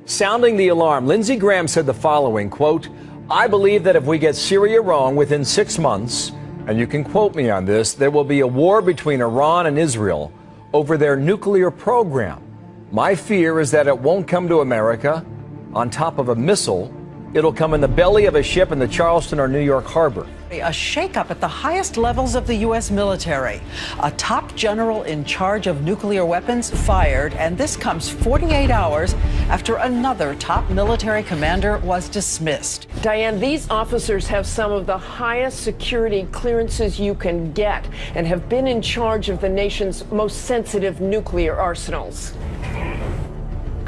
Sounding the alarm, Lindsey Graham said the following, quote, "I believe that if we get Syria wrong within 6 months, and you can quote me on this, there will be a war between Iran and Israel over their nuclear program. My fear is that it won't come to America on top of a missile. It'll come in the belly of a ship in the Charleston or New York harbor." A shakeup at the highest levels of the U.S. military. A top general in charge of nuclear weapons fired, and this comes 48 hours after another top military commander was dismissed. Diane, these officers have some of the highest security clearances you can get and have been in charge of the nation's most sensitive nuclear arsenals.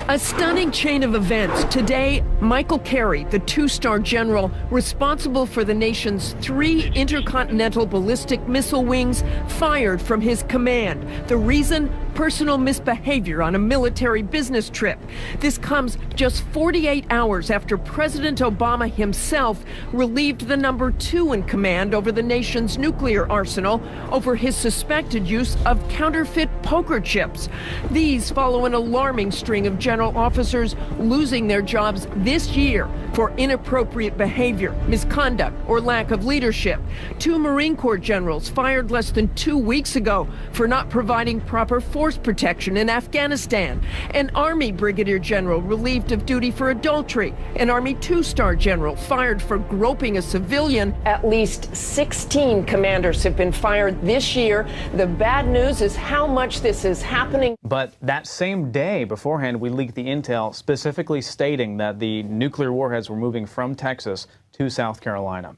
A stunning chain of events. Today, Michael Carey, the two-star general responsible for the nation's 3 intercontinental ballistic missile wings, fired from his command. The reason? Personal misbehavior on a military business trip. This comes just 48 hours after President Obama himself relieved the number 2 in command over the nation's nuclear arsenal over his suspected use of counterfeit poker chips. These follow an alarming string of general officers losing their jobs this year for inappropriate behavior, misconduct, or lack of leadership. 2 Marine Corps generals fired less than 2 weeks ago for not providing proper force protection in Afghanistan. An Army Brigadier General relieved of duty for adultery. An Army 2-star general fired for groping a civilian. At least 16 commanders have been fired this year. The bad news is how much this is happening. But that same day beforehand, we leaked the intel specifically stating that the nuclear warheads were moving from Texas to South Carolina.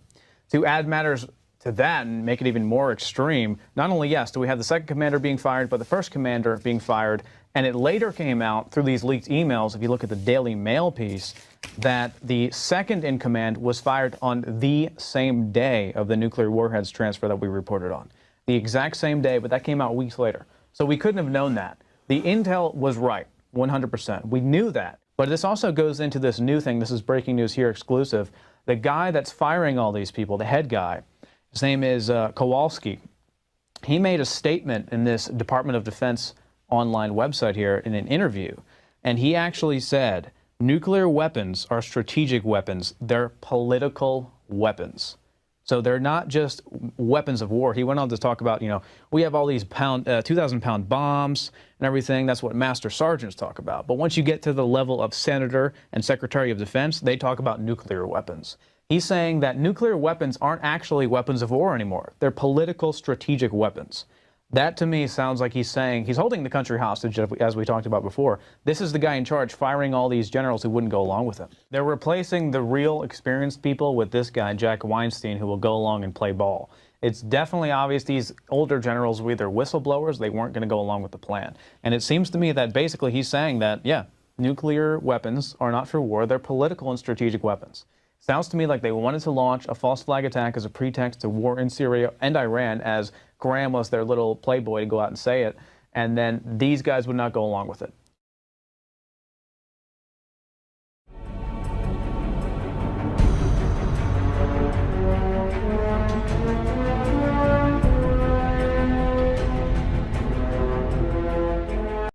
To add matters to that and make it even more extreme, not only, yes, do we have the second commander being fired, but the first commander being fired, and it later came out through these leaked emails, if you look at the Daily Mail piece, that the second in command was fired on the same day of the nuclear warheads transfer that we reported on. The exact same day, but that came out weeks later. So we couldn't have known that. The intel was right, 100%. We knew that. But this also goes into this new thing. This is breaking news here, exclusive. The guy that's firing all these people, the head guy, his name is Kowalski. He made a statement in this Department of Defense online website here in an interview, and he actually said, nuclear weapons are strategic weapons. They're political weapons. So they're not just weapons of war. He went on to talk about, you know, we have all these 2,000-pound bombs and everything. That's what master sergeants talk about. But once you get to the level of senator and secretary of defense, they talk about nuclear weapons. He's saying that nuclear weapons aren't actually weapons of war anymore. They're political strategic weapons. That, to me, sounds like he's saying he's holding the country hostage, as we talked about before. This is the guy in charge firing all these generals who wouldn't go along with him. They're replacing the real experienced people with this guy, Jack Weinstein, who will go along and play ball. It's definitely obvious these older generals were either whistleblowers, they weren't going to go along with the plan. And it seems to me that basically he's saying that, yeah, nuclear weapons are not for war, they're political and strategic weapons. Sounds to me like they wanted to launch a false flag attack as a pretext to war in Syria and Iran, as Graham was their little playboy to go out and say it, and then these guys would not go along with it.